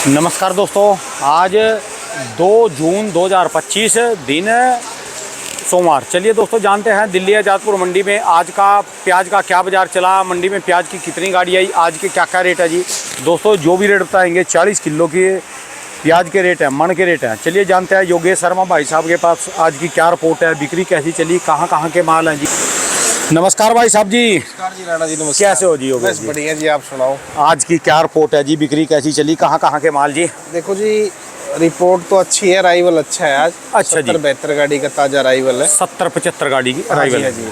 नमस्कार दोस्तों, आज 2 जून 2025 दिन सोमवार। चलिए दोस्तों, जानते हैं दिल्ली आज़ादपुर मंडी में आज का प्याज का क्या बाज़ार चला, मंडी में प्याज की कितनी गाड़ी आई, आज के क्या क्या रेट है जी। दोस्तों जो भी रेट बताएंगे 40 किलो के प्याज के रेट हैं, मन के रेट हैं। चलिए जानते हैं योगेश शर्मा भाई साहब के पास आज की क्या रिपोर्ट है, बिक्री कैसी चली, कहाँ के माल हैं जी। नमस्कार भाई साहब जी। नमस्कार जी राणा जी, नमस्कार। कैसे हो जी योगेश? बस बढ़िया जी, आप सुनाओ। आज की क्या रिपोर्ट है जी, बिक्री कैसी चली, कहाँ के माल जी। देखो जी, रिपोर्ट तो अच्छी है, अराइवल अच्छा है आज। अच्छा जी। 70-72 गाड़ी का ताजा अराइवल है। 70-75 गाड़ी की हाँ अराइवल है जी।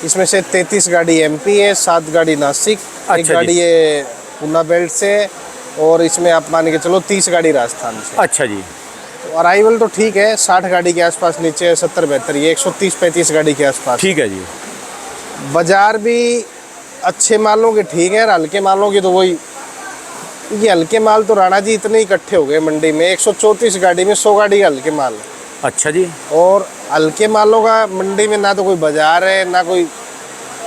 इसमें से 33 गाड़ी एमपी है, 7 गाड़ी नासिक, एक गाड़ी है पूना बेल्ट से, और इसमें आप मान के चलो 30 गाड़ी राजस्थान से। अच्छा जी। तो अराइवल तो ठीक है, 60 गाड़ी के आसपास नीचे है, 70-72 ये 130-35 गाड़ी के आसपास। ठीक है जी। बाजार भी अच्छे मालों के ठीक है, और हल्के मालों की तो वही, ये हल्के माल तो राणा जी इतने इकट्ठे हो गए मंडी में, 134 गाड़ी में 100 गाड़ी हल्के माल है। अच्छा जी। और हल्के मालों का मंडी में ना तो कोई बाजार है, ना कोई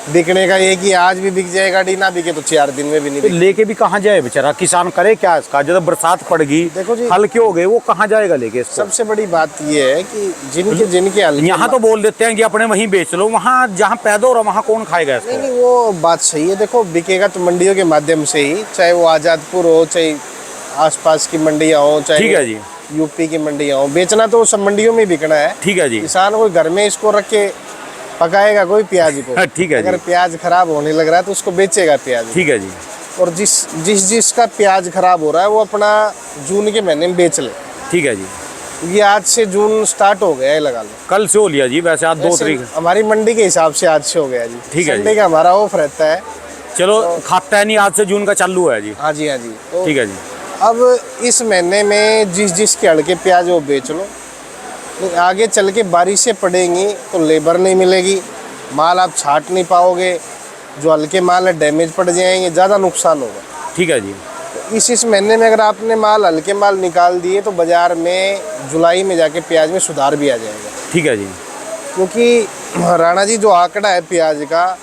बिकने का, ये कि आज भी बिक जाए गाड़ी, ना बिके तो 4 दिन में भी नहीं बिके। लेके भी कहाँ जाए बेचारा किसान, करे क्या इसका। जब बरसात पड़ गई, देखो जी, हल्के हो गए, वो कहाँ जाएगा लेके इसको। सबसे बड़ी बात ये है कि जिनके हल्के यहाँ तो बोल देते हैं कि अपने वहीं बेच लो, वहाँ जहाँ पैदा हो रहा वहाँ कौन खाएगा इसको। नहीं, वो बात सही है। देखो बिकेगा तो मंडियों के माध्यम से ही, चाहे वो आज़ादपुर हो, चाहे आसपास की मंडियाँ हो, चाहे ठीक है जी, यूपी की मंडियाँ हो, बेचना तो सब मंडियों में बिकना है। ठीक है जी। किसान कोई घर में इसको रख के पकाएगा कोई प्याज को। ठीक है जी। अगर प्याज खराब होने लग रहा है तो उसको बेचेगा प्याज। ठीक है जी। और जिसका प्याज खराब हो रहा है वो अपना जून के महीने में बेच ले। ठीक है जी। ये आज से जून स्टार्ट हो गया है, लगा लो। कल से हो लिया जी, वैसे आज 2 तारीख हमारी मंडी के हिसाब से आज से हो गया जी। ठीक है जी। संडे का हमारा ऑफ रहता है। चलो खाता है नहीं, आज से जून का चालू है जी। हाँ जी, हाँ जी। तो ठीक है जी। अब इस महीने में जिसके हल्के प्याज वो बेच लो, आगे चल के बारिशें पड़ेंगी तो लेबर नहीं मिलेगी, माल आप छाट नहीं पाओगे, जो हल्के माल है डैमेज पड़ जाएंगे, ज़्यादा नुकसान होगा। ठीक है जी। इस महीने में अगर आपने हल्के माल निकाल दिए तो बाज़ार में जुलाई में जाके प्याज में सुधार भी आ जाएगा। ठीक है जी। क्योंकि राणा जी जो आंकड़ा है प्याज का,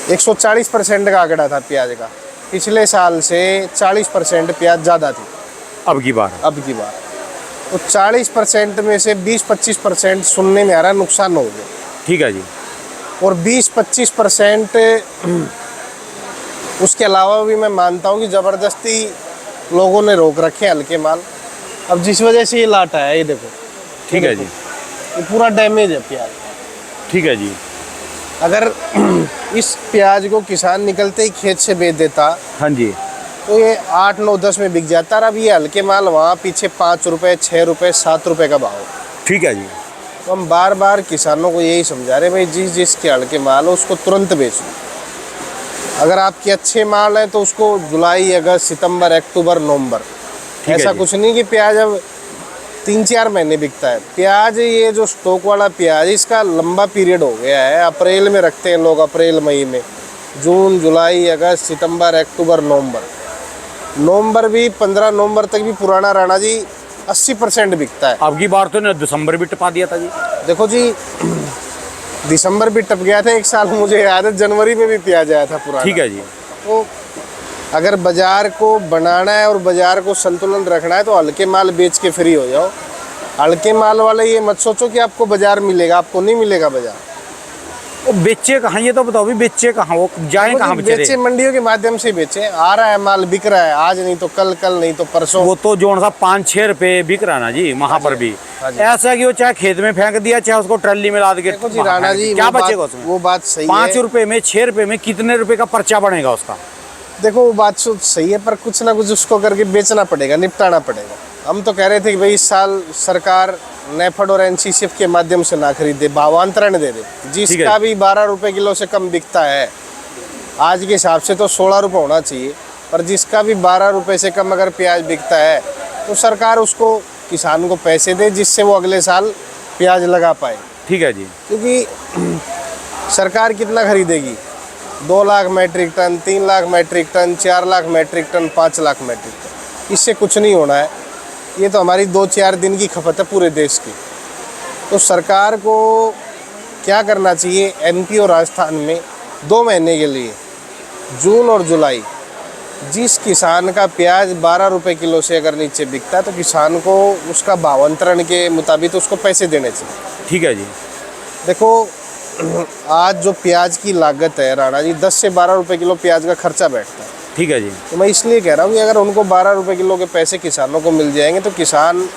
140% का आंकड़ा था प्याज का। पिछले साल से 40% प्याज ज़्यादा थी अब की बार। तो 40% में से 20-25% सुनने में आ रहा है नुकसान हो गया। ठीक है जी। और 20-25% उसके अलावा भी मैं मानता हूँ कि ज़बरदस्ती लोगों ने रोक रखे हल्के माल। अब जिस वजह से ये लाटा है, ये देखो। ठीक है जी। ये पूरा डैमेज है प्याज। ठीक है जी। अगर इस प्याज को किसान निकलते ही खेत से बेच देता, हाँ जी, तो ये 8, 9, 10 में बिक जाता। और अब ये हल्के माल वहाँ पीछे 5 रुपये, 6 रुपये, 7 रुपये का भाव। ठीक है जी। तो हम बार बार किसानों को यही समझा रहे, भाई जिसके हल्के माल हो उसको तुरंत बेचो। अगर आपके अच्छे माल हैं तो उसको जुलाई, अगस्त, सितंबर, अक्टूबर, नवंबर, ऐसा कुछ नहीं कि प्याज अब 3-4 महीने बिकता है प्याज। ये जो स्टॉक वाला प्याज, इसका लंबा पीरियड हो गया है। अप्रैल में रखते हैं लोग, अप्रैल मई में, जून, जुलाई, अगस्त, सितंबर, अक्टूबर, नवंबर भी 15 नवंबर तक भी पुराना राणा जी 80% बिकता है। अब की बार तो ने दिसंबर भी टपा दिया था जी। देखो जी, दिसंबर भी टप गया था एक साल, मुझे याद है जनवरी में भी प्याज आया था पुराना। ठीक है जी। तो अगर बाजार को बनाना है और बाजार को संतुलन रखना है तो हल्के माल बेच के फ्री हो जाओ। हल्के माल वाले ये मत सोचो कि आपको बाजार मिलेगा, आपको नहीं मिलेगा बाजार। वो बेचे कहाँ, ये तो बताओ भी बेचे कहाँ, वो जाए कहाँ बेचारे। बेचे मंडियों के माध्यम से बेचे। आ रहा है माल, बिक रहा है, आज नहीं तो कल, कल नहीं तो परसों। वो तो जो सा 5-6 रुपए बिक रहा ना जी वहाँ पर भी ऐसा है कि वो चाहे खेत में फेंक दिया, चाहे उसको ट्रॉली में लाद के। देखो जी राणा जी, क्या बचेगा उसमें। वो बात सही है। 5 रुपए में, 6 रुपए में कितने रुपए का पर्चा बनेगा उसका। देखो वो बात सही है, पर कुछ ना कुछ उसको करके बेचना पड़ेगा, निपटाना पड़ेगा। हम तो कह रहे थे कि भाई इस साल सरकार नेफेड और एनसीसीएफ के माध्यम से ना खरीदे, भावांतरण दे दे। जिसका भी 12 रुपए किलो से कम बिकता है, आज के हिसाब से तो 16 रुपये होना चाहिए, पर जिसका भी 12 रुपये से कम अगर प्याज बिकता है तो सरकार उसको, किसान को पैसे दे, जिससे वो अगले साल प्याज लगा पाए। ठीक है जी। क्योंकि सरकार कितना खरीदेगी? 2 lakh metric ton, 3 lakh metric ton, 4 lakh metric ton, 5 lakh metric ton, इससे कुछ नहीं होना है। ये तो हमारी 2-4 दिन की खपत है पूरे देश की। तो सरकार को क्या करना चाहिए, एमपी और राजस्थान में 2 महीने के लिए, जून और जुलाई, जिस किसान का प्याज 12 रुपए किलो से अगर नीचे बिकता है तो किसान को उसका भावांतरण के मुताबिक उसको पैसे देने चाहिए। ठीक है जी। देखो आज जो प्याज की लागत है राणा जी, 10 से 12 रुपए किलो प्याज का खर्चा बैठता है। ठीक है जी। तो मैं इसलिए कह रहा हूँ कि अगर उनको 12 रुपए किलो के पैसे किसानों को मिल जाएंगे तो किसान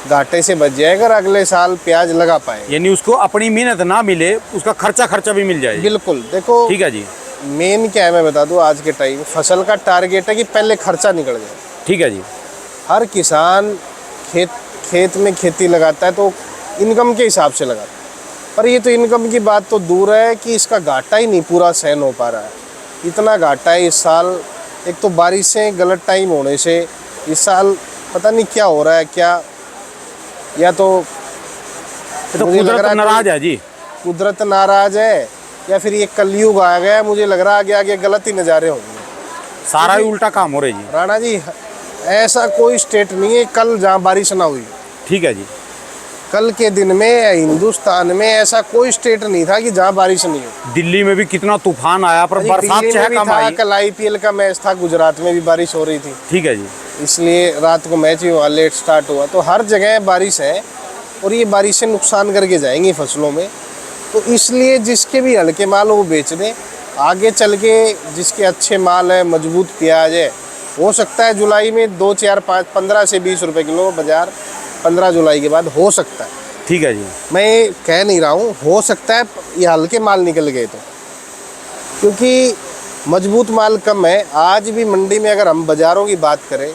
घाटे से बच जाएगा और अगले साल प्याज लगा पाएगा। यानी उसको अपनी मेहनत ना मिले, उसका खर्चा भी मिल जाए। बिल्कुल। देखो ठीक है जी। मेन क्या है मैं बता दूं, आज के टाइम फसल का टारगेट है कि पहले खर्चा निकल जाए। ठीक है जी। हर किसान खेत में खेती लगाता है तो इनकम के हिसाब से लगाता है, पर ये तो इनकम की बात तो दूर है कि इसका घाटा ही नहीं पूरा सहन हो पा रहा है। इतना घाटा है इस साल। एक तो बारिशें गलत टाइम होने से इस साल पता नहीं क्या हो रहा है, क्या या तो ये तो मुझे लग कुदरत रहा है नाराज है जी। कुदरत नाराज है या फिर ये कलयुग आ गया है। मुझे लग रहा है आगे आगे गलत ही नज़ारे होंगे। सारा ही उल्टा काम हो रहा है जी। राणा जी ऐसा कोई स्टेट नहीं है कल जहाँ बारिश ना हुई। ठीक है जी। कल के दिन में हिंदुस्तान में ऐसा कोई स्टेट नहीं था कि जहाँ बारिश नहीं हुई। दिल्ली में भी कितना तूफान आया, पर अरे बरसात दिल्ली में चाहे भी कम था, आई। कल IPL का मैच था, गुजरात में भी बारिश हो रही थी, ठीक है जी। इसलिए रात को मैच ही हुआ, लेट स्टार्ट हुआ। तो हर जगह बारिश है और ये बारिशें नुकसान करके जाएंगी फसलों में। तो इसलिए जिसके भी हल्के माल वो बेच दें। आगे चल के जिसके अच्छे माल है, मजबूत प्याज है, हो सकता है जुलाई में 2, 4, 5, 15 से 20 रुपए किलो बाजार 15 जुलाई के बाद हो सकता है। ठीक है जी। मैं कह नहीं रहा हूँ, हो सकता है ये हल्के माल निकल गए तो, क्योंकि मजबूत माल कम है। आज भी मंडी में अगर हम बाज़ारों की बात करें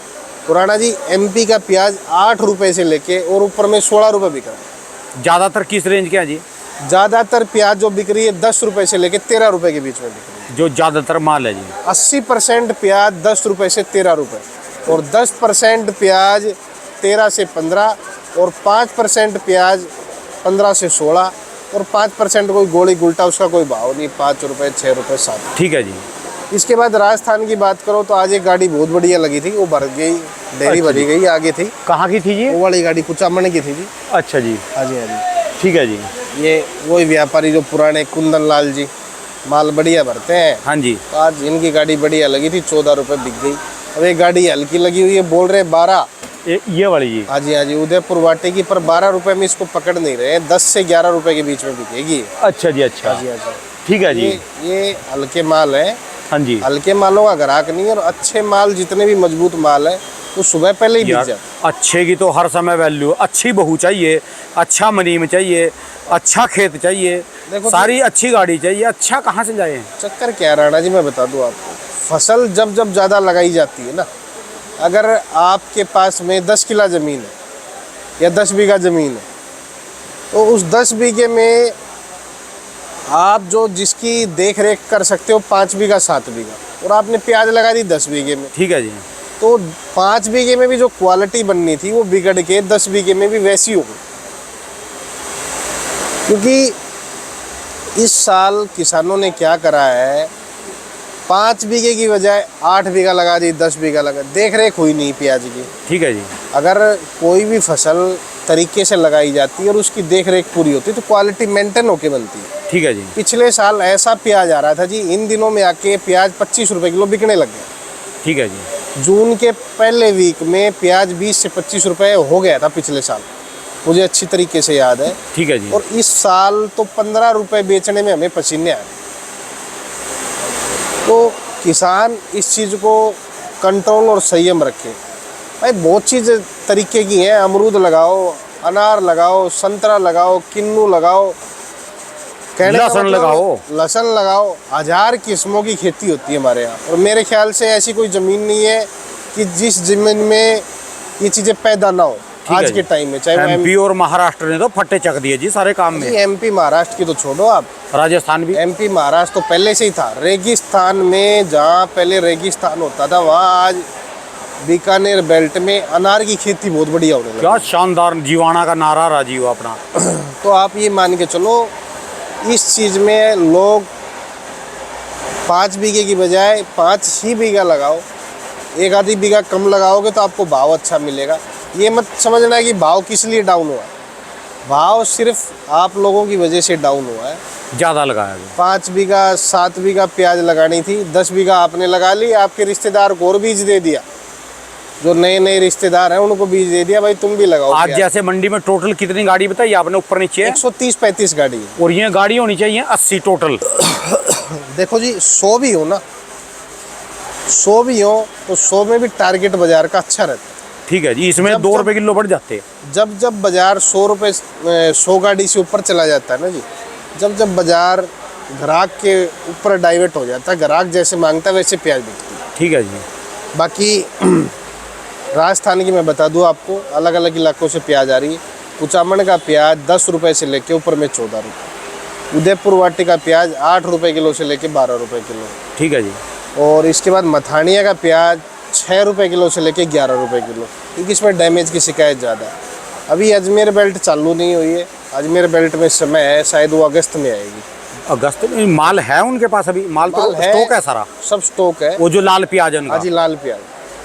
तो राणा जी MP का प्याज 8 रुपए से लेके और ऊपर में 16 रुपए बिक रहा है। ज़्यादातर किस रेंज के हैं जी? ज़्यादातर प्याज जो बिक रही है 10 रुपए से लेके 13 रुपए के बीच में बिक रही है। जो ज़्यादातर माल है जी। 80% प्याज 10 रुपए से 13 रुपए और 10% प्याज 13 से 15 और 5% प्याज 15 से 16 और 5% कोई गोली गुल्टा उसका कोई भाव नहीं, 5 रुपए, 6 रुपए, 7। ठीक है जी। इसके बाद राजस्थान की बात करो तो आज एक गाड़ी बहुत बढ़िया लगी थी, वो भर गई, डेयरी अच्छा भरी गई, आगे थी। कहाँ की थी जी? वो वाली गाड़ी कुचामण की थी जी। अच्छा जी। हाँ जी, हाँ जी। ठीक है जी। ये वही व्यापारी जो पुराने कुंदन लाल जी माल बढ़िया भरते हैं। हाँ जी। तो आज इनकी गाड़ी बढ़िया लगी थी, 14 रुपए बिक गई। अब एक गाड़ी हल्की लगी हुई है, बोल रहे 12। ये वाली जी? हाँ जी, हाँ जी, उदयपुर वाटे की, पर 12 रुपए में इसको पकड़ नहीं रहे, 10 से 11 रुपए के बीच में बिकेगी। अच्छा जी। अच्छा। हाँ जी, हाँ जी। ठीक है जी। ये हल्के माल है। हाँ जी। हल्के मालों का ग्राहक नहीं है, और अच्छे माल जितने भी मजबूत माल है तो सुबह पहले ही बिक यार जाता। अच्छे की तो हर समय वैल्यू। अच्छी बहू चाहिए, अच्छा मुनीम चाहिए, अच्छा खेत चाहिए, देखो सारी अच्छी गाड़ी चाहिए। अच्छा कहाँ से जाए? चक्कर क्या है राणा जी, मैं बता दूं आपको। फसल जब जब ज़्यादा लगाई जाती है ना, अगर आपके पास में 10 किला ज़मीन है या 10 बीघा ज़मीन है, तो उस 10 बीघे में आप जो जिसकी देख रेख कर सकते हो 5 बीघा 7 बीघा, और आपने प्याज लगा दी 10 बीघे में, ठीक है जी। तो 5 बीघे में भी जो क्वालिटी बननी थी वो बिगड़ के 10 बीघे में भी वैसी हो गई। क्योंकि इस साल किसानों ने क्या करा है, 5 बीघे की बजाय 8 बीघा लगा दी, 10 बीघा लगा, देख रेख हुई नहीं प्याज की। ठीक है जी। अगर कोई भी फसल तरीके से लगाई जाती है और उसकी देख रेख पूरी होती है तो क्वालिटी मेंटेन होके बनती है। ठीक है जी। पिछले साल ऐसा प्याज आ रहा था जी, इन दिनों में आके प्याज 25 रुपए किलो बिकने लग गया। ठीक है जी। जून के पहले वीक में प्याज 20 से 25 रुपए हो गया था पिछले साल, मुझे अच्छी तरीके से याद है। ठीक है जी। और इस साल तो 15 रुपए बेचने में हमें पसीने आ रहे। तो किसान इस चीज़ को कंट्रोल और संयम रखे। भाई बहुत चीज़ तरीके की हैं, अमरूद लगाओ, अनार लगाओ, संतरा लगाओ, किन्नू लगाओ, कहने का लहसुन मतलब लगाओ, लहसुन लगाओ। 1000 किस्मों की खेती होती है हमारे यहाँ, और मेरे ख्याल से ऐसी कोई ज़मीन नहीं है कि जिस ज़मीन में ये चीज़ें पैदा ना हो आज के टाइम में। चाहे वो MP और महाराष्ट्र ने तो फट्टे चक दिए जी सारे काम में। MP महाराष्ट्र की तो छोड़ो आप, राजस्थान भी। MP महाराष्ट्र तो पहले से ही था। रेगिस्तान में जहाँ पहले रेगिस्तान होता था, वहाँ आज बीकानेर बेल्ट में अनार की खेती बहुत बढ़िया होने लगी। क्या शानदार जीवाणा का नारा राजीव अपना। तो आप ये मान के चलो, इस चीज़ में लोग 5 बीघे की बजाय 5 ही बीघा लगाओ। एक आधी बीघा कम लगाओगे तो आपको भाव अच्छा मिलेगा। ये मत समझना है कि भाव किस लिए डाउन हुआ। भाव सिर्फ आप लोगों की वजह से डाउन हुआ है। ज़्यादा लगाया गया। 5 बीघा 7 बीघा प्याज लगानी थी, 10 बीघा आपने लगा ली, आपके रिश्तेदार को और बीज दे दिया। जो नए नए रिश्तेदार हैं उनको बीज दे दिया, भाई तुम भी लगाओ। आज जैसे मंडी में टोटल कितनी गाड़ी बताई आपने, ऊपर नीचे? 130-35 गाड़ी है। और ये गाड़ी होनी चाहिए 80 टोटल। देखो जी, 100 भी हो ना, 100 भी हो तो 100 में भी टारगेट बाजार का अच्छा रहता है। ठीक है जी, इसमें 2 रुपए किलो बढ़ जाते हैं। जब जब बाजार 100 रुपये 100 गाड़ी से ऊपर चला जाता है ना जी, जब जब बाजार ग्राहक के ऊपर डाइवर्ट हो जाता है, ग्राहक जैसे मांगता है वैसे प्याज बिकती है। ठीक है जी। बाकी राजस्थान की मैं बता दूं आपको, अलग अलग इलाकों से प्याज आ रही है। कुचामन का प्याज 10 रुपये से लेके ऊपर में 14 रुपये। उदयपुर वाटी का प्याज 8 रुपये किलो से लेके 12 रुपये किलो। ठीक है जी। और इसके बाद मथानिया का प्याज 6 रुपये किलो से लेके 11 रुपये किलो, क्योंकि इसमें डैमेज की शिकायत ज़्यादा है। अभी अजमेर बेल्ट चालू नहीं हुई है, अजमेर बेल्ट में समय है, शायद वो अगस्त में आएगी। अगस्त में माल है उनके पास? अभी माल तो माल है, स्टॉक है सारा? सब स्टॉक है। वो जो लाल प्याज है उनका? हाँ जी, लाल प्याज।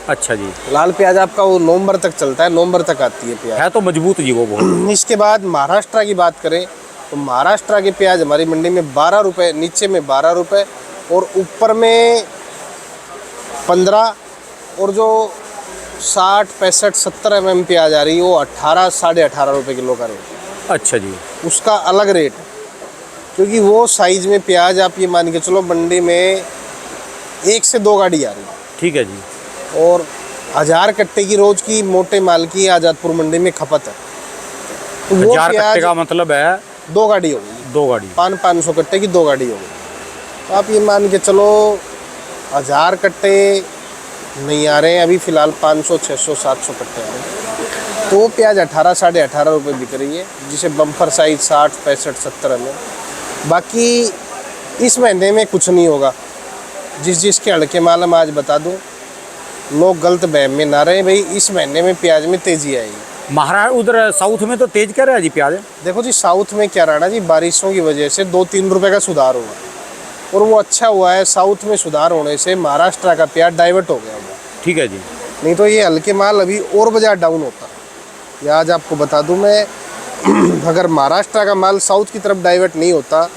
अच्छा जी। लाल प्याज आपका वो नवंबर तक चलता है, नवंबर तक आती है प्याज। है तो मजबूत जी वो बहुत। इसके बाद महाराष्ट्र की बात करें तो महाराष्ट्र के प्याज हमारी मंडी में 12 रुपये, नीचे में 12 रुपये और ऊपर में 15, और जो 60, 65, 70 mm प्याज आ रही है वो 18, 18.5 रुपये किलो का रेट। अच्छा जी। उसका अलग रेट है, क्योंकि वो साइज़ में प्याज आप ये मान के चलो मंडी में 1 से 2 गाड़ी आ रही है। ठीक है जी। और 1000 कट्टे की रोज की मोटे माल की आज़ादपुर मंडी में खपत है। तो वो 1000 प्याज कट्टे का मतलब है 2 गाड़ी होगी, 2 गाड़ी। 500 कट्टे की 2 गाड़ी होगी। तो आप ये मान के चलो 1000 कट्टे नहीं आ रहे हैं अभी फ़िलहाल, 500, 600, 700 कट्टे आ रहे हैं। तो वो प्याज 18, 18.5 रुपये बिक रही है, जिसे बम्पर साइज 60, 65, 70 में। बाकी इस महीने में कुछ नहीं होगा। जिसके हल्के माल हम आज बता दूं, लोग गलत बहम में ना रहे, भाई इस महीने में प्याज में तेज़ी आएगी। महाराष्ट्र उधर साउथ में तो तेज कर रहा है जी प्याज? देखो जी, साउथ में क्या रहा ना जी, बारिशों की वजह से 2-3 रुपये का सुधार हुआ और वो अच्छा हुआ है। साउथ में सुधार होने से महाराष्ट्र का प्याज डाइवर्ट हो गया हुआ। ठीक है जी। नहीं तो ये हल्के माल अभी और बाजार डाउन होता। ये आज आपको बता दूं मैं, अगर महाराष्ट्र का माल साउथ की तरफ डाइवर्ट नहीं होता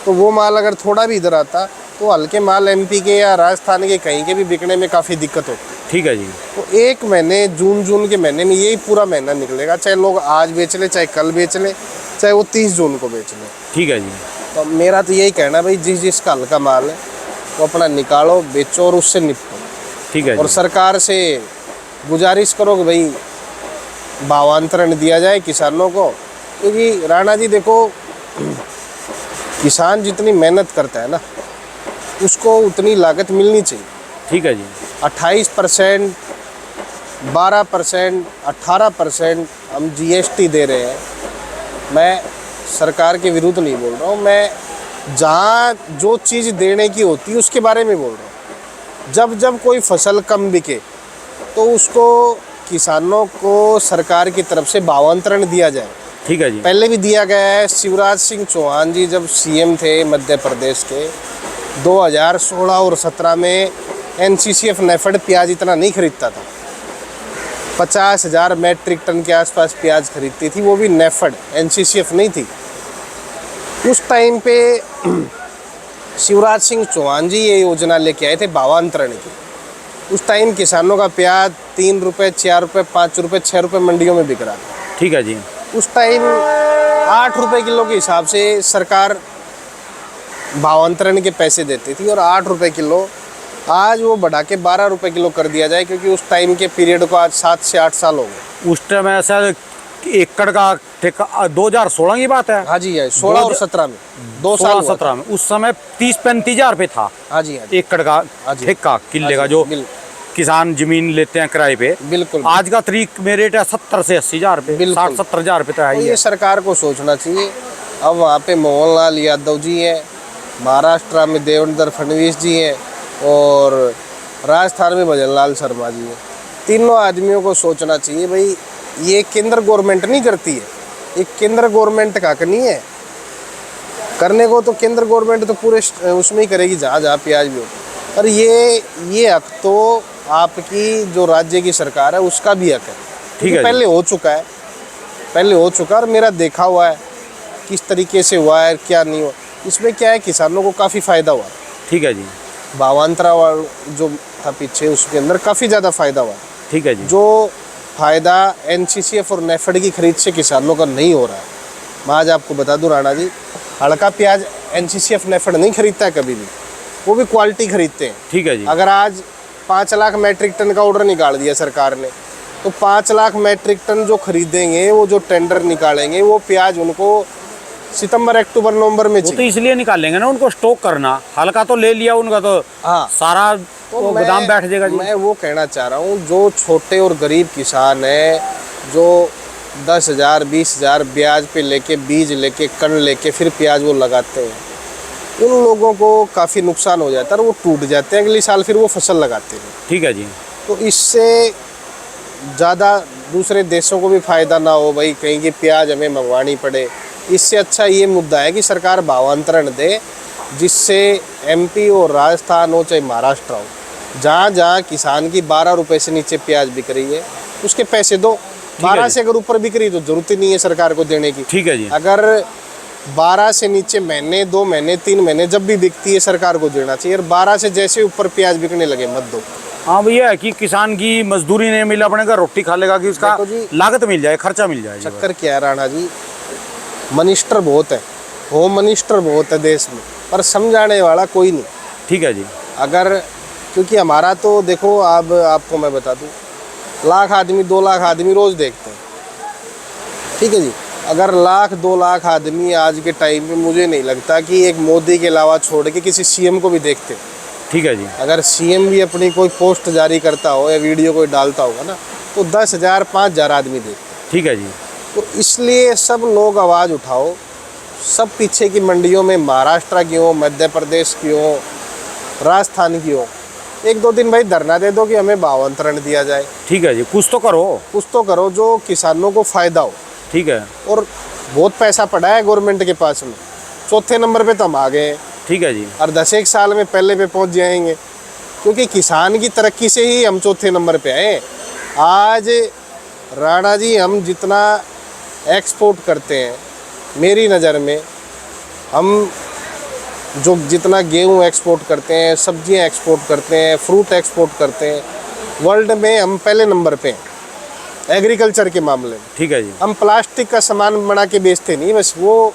तो वो माल अगर थोड़ा भी इधर आता तो हल्के माल एमपी के या राजस्थान के कहीं के भी बिकने में काफ़ी दिक्कत होती। ठीक है जी। तो एक महीने जून के महीने में यही पूरा महीना निकलेगा, चाहे लोग आज बेच ले, चाहे कल बेच ले, चाहे वो 30 जून को बेच ले। ठीक है जी। तो मेरा तो यही कहना भाई, जिसका हल्का माल है वो अपना निकालो, बेचो और उससे निपटो। ठीक है और जी। सरकार से गुजारिश करो कि भाई भावांतरण दिया जाए किसानों को, क्योंकि राणा जी देखो, किसान जितनी मेहनत करता है ना उसको उतनी लागत मिलनी चाहिए। ठीक है जी। 28%, 12%, 18% हम जीएसटी दे रहे हैं। मैं सरकार के विरुद्ध नहीं बोल रहा हूँ, मैं जहाँ जो चीज़ देने की होती है उसके बारे में बोल रहा हूँ। जब जब कोई फसल कम बिके तो उसको किसानों को सरकार की तरफ से भावांतरण दिया जाए। ठीक है जी। पहले भी दिया गया है। शिवराज सिंह चौहान जी जब सीएम थे मध्य प्रदेश के, 2016 और 17 में एनसीसीएफ नेफेड प्याज इतना नहीं खरीदता था। 50,000 मैट्रिक टन के आसपास प्याज खरीदती थी, वो भी नेफेड, एनसीसीएफ नहीं थी। उस टाइम पे शिवराज सिंह चौहान जी ये योजना लेके आए थे भावांतरण की। उस टाइम किसानों का प्याज 3 रुपये, 4 रुपये, 5 रुपये, 6 रुपये मंडियों में बिक रहा था। ठीक है जी। उस टाइम 8 रुपये किलो के हिसाब से सरकार भावांतरण के पैसे देती थी और 8 रुपये किलो, आज वो बढ़ा के 12 रुपये किलो कर दिया जाए, क्योंकि उस टाइम के पीरियड को आज 7 से 8 साल हो गए। उस टाइम ऐसा एकड़ का ठेका 2016 की बात है? हाँ जी, 16 और 17 में 2 साल 17 में उस समय 30-35 हज़ार रुपये था। हाँ जी, एकड़ का ठेका, किले का, जो किसान जमीन लेते हैं किराए पे। बिल्कुल। आज का तरीक में रेट है 70 से 80 हज़ार रुपये, 60-70 हज़ार रुपये तो है ही ये है। सरकार को सोचना चाहिए। अब वहाँ पे मोहन लाल यादव जी हैं, महाराष्ट्र में देवेंद्र फडणवीस जी हैं और राजस्थान में भजन लाल शर्मा जी हैं। तीनों आदमियों को सोचना चाहिए भाई, ये केंद्र गवर्नमेंट नहीं करती है, ये केंद्र गवर्नमेंट का हक नहीं है करने को। तो केंद्र गवर्नमेंट तो पूरे उसमें ही करेगी जहाँ जहाँ प्याज भी हो, पर ये हक तो आपकी जो राज्य की सरकार है उसका भी हक है। ठीक है। पहले हो चुका है, पहले हो चुका और मेरा देखा हुआ है किस तरीके से हुआ है, क्या नहीं हुआ। इसमें क्या है, किसानों को काफ़ी फ़ायदा हुआ। ठीक है जी। भावांतरा वाला जो था पीछे, उसके अंदर काफ़ी ज़्यादा फ़ायदा हुआ। ठीक है जी। जो फ़ायदा एनसीसीएफ और नेफेड की खरीद से किसानों का नहीं हो रहा है। मैं आज आपको बता दूं राणा जी, हल्का प्याज एनसीसीएफ नेफेड नहीं खरीदता है कभी भी, वो भी क्वालिटी खरीदते हैं। ठीक है जी। अगर आज 5 लाख मैट्रिक टन का ऑर्डर निकाल दिया सरकार ने, तो 5 लाख मैट्रिक टन जो खरीदेंगे, वो जो टेंडर निकालेंगे, वो प्याज उनको सितंबर अक्टूबर नवंबर में वो तो चाहिए। इसलिए निकालेंगे ना, उनको स्टॉक करना। हल्का तो ले लिया उनका, तो हाँ, सारा तो वो गोदाम बैठ जाएगा जी। मैं वो कहना चाह रहा हूँ, जो छोटे और गरीब किसान है, जो 10,000 20,000 ब्याज पे लेके, बीज लेके, कण लेके फिर प्याज वो लगाते हैं, उन लोगों को काफ़ी नुकसान हो जाता है और वो टूट जाते हैं। अगले साल फिर वो फसल लगाते हैं। ठीक है जी। तो इससे ज़्यादा दूसरे देशों को भी फ़ायदा ना हो भाई, कहीं की प्याज हमें मंगवानी पड़े। इससे अच्छा ये मुद्दा है कि सरकार भावांतरण दे, जिससे एमपी और राजस्थान हो चाहे महाराष्ट्र हो, जहाँ जहाँ किसान की 12 रुपये से नीचे प्याज बिक रही है, उसके पैसे दो। 12 से अगर ऊपर बिक रही तो जरूरत ही नहीं है सरकार को देने की। ठीक है जी। अगर 12 से नीचे महीने, 2 महीने, 3 महीने जब भी बिकती है, सरकार को देना चाहिए। और 12 से जैसे ऊपर प्याज बिकने लगे मत दो। हाँ भैया है कि किसान की मजदूरी नहीं मिला, अपने का रोटी खा लेगा, कि उसका देखो जी, लागत मिल जाए, खर्चा मिल जाए। चक्कर क्या है राणा जी, मिनिस्टर बहुत है, होम मिनिस्टर बहुत है देश में, पर समझाने वाला कोई नहीं। ठीक है जी। अगर क्योंकि हमारा तो देखो, अब आपको मैं बता दूं, लाख आदमी 2 लाख आदमी रोज़ देखते हैं। ठीक है जी। अगर 1,00,000 2 लाख आदमी आज के टाइम में, मुझे नहीं लगता कि एक मोदी के अलावा छोड़ के किसी सीएम को भी देखते। ठीक है जी। अगर सीएम भी अपनी कोई पोस्ट जारी करता हो या वीडियो कोई डालता होगा ना, तो 10,000 5,000 आदमी देखते। ठीक है जी। तो इसलिए सब लोग आवाज़ उठाओ। सब पीछे की मंडियों में, महाराष्ट्र की हो, मध्य प्रदेश की हो, राजस्थान की हो, 1-2 दिन भाई धरना दे दो कि हमें भावांतरण दिया जाए। ठीक है जी। कुछ तो करो। कुछ तो करो जो किसानों को फ़ायदा हो। ठीक है। और बहुत पैसा पड़ा है गवर्नमेंट के पास में, चौथे नंबर पे तो हम आ गए हैं। ठीक है जी। और 10 साल में पहले पे पहुंच जाएंगे, क्योंकि किसान की तरक्की से ही हम चौथे नंबर पे आए। आज राणा जी, हम जितना एक्सपोर्ट करते हैं, मेरी नज़र में हम जो जितना गेहूँ एक्सपोर्ट करते हैं, सब्जियां एक्सपोर्ट करते हैं, फ्रूट एक्सपोर्ट करते हैं, वर्ल्ड में हम पहले नंबर पे हैं एग्रीकल्चर के मामले में। ठीक है जी। हम प्लास्टिक का सामान बना के बेचते नहीं, बस वो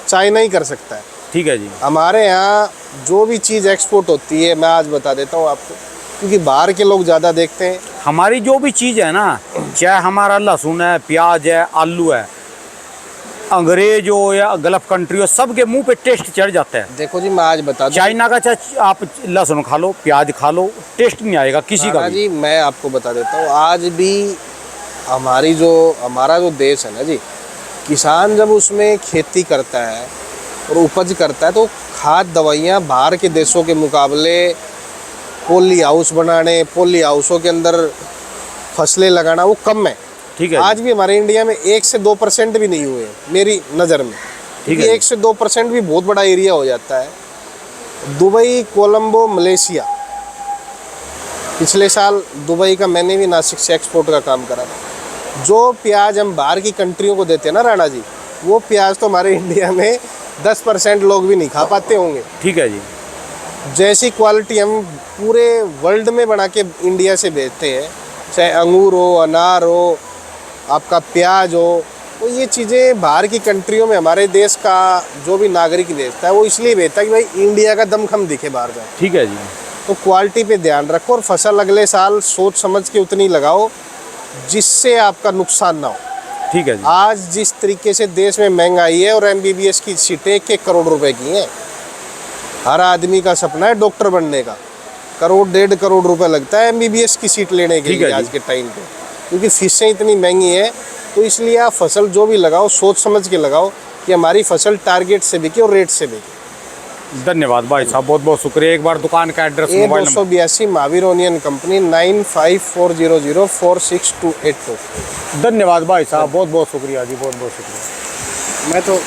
चाइना ही कर सकता है। ठीक है जी। हमारे यहाँ जो भी चीज़ एक्सपोर्ट होती है, मैं आज बता देता हूँ आपको, क्योंकि बाहर के लोग ज़्यादा देखते हैं। हमारी जो भी चीज़ है ना, चाहे हमारा लहसुन है, प्याज है, आलू है, अंग्रेज हो या गल्फ कंट्री हो, सबके मुंह पे टेस्ट चढ़ जाता है। देखो जी, मैं आज बता दूं, चाइना का चाहे आप लहसुन खा लो, प्याज खा लो, टेस्ट नहीं आएगा किसी का राणा भी। जी, मैं आपको बता देता हूँ, आज भी हमारा जो देश है ना जी, किसान जब उसमें खेती करता है और उपज करता है, तो खाद दवाइयाँ बाहर के देशों के मुकाबले पॉली हाउस बनाने, पॉली हाउसों के अंदर फसलें लगाना वो कम है। ठीक है। आज भी हमारे इंडिया में 1 से 2% भी नहीं हुए मेरी नज़र में। ठीक क्योंकि है। 1 से 2% भी बहुत बड़ा एरिया हो जाता है। दुबई, कोलंबो, मलेशिया, पिछले साल दुबई का मैंने भी नासिक से एक्सपोर्ट का काम करा था। जो प्याज हम बाहर की कंट्रियों को देते हैं ना राणा जी, वो प्याज तो हमारे इंडिया में 10% लोग भी नहीं खा पाते होंगे। ठीक है जी। जैसी क्वालिटी हम पूरे वर्ल्ड में बना के इंडिया से भेजते हैं, चाहे अंगूर हो, अनार हो, आपका प्याज हो, तो ये चीज़ें बाहर की कंट्रियों में हमारे देश का जो भी नागरिक भेजता है, वो इसलिए भेजता है कि भाई इंडिया का दमखम दिखे बाहर जाए। ठीक है जी। तो क्वालिटी पे ध्यान रखो और फसल अगले साल सोच समझ के उतनी लगाओ जिससे आपका नुकसान ना हो। ठीक है जी। आज जिस तरीके से देश में महंगाई है और एमबीबीएस की सीटें 1 करोड़ रुपए की हैं, हर आदमी का सपना है डॉक्टर बनने का, 1-1.5 करोड़ रुपए लगता है एमबीबीएस की सीट लेने के ठीक है लिए जी। आज के टाइम पे, क्योंकि फीसें इतनी महंगी हैं। तो इसलिए आप फसल जो भी लगाओ सोच समझ के लगाओ कि हमारी फसल टारगेट से बिके और रेट से बिके। धन्यवाद भाई साहब, बहुत बहुत शुक्रिया। एक बार दुकान का address, mobile number. 282 Mahavir onion company, 9540046282। धन्यवाद भाई साहब, बहुत बहुत शुक्रिया जी, बहुत बहुत शुक्रिया। मैं तो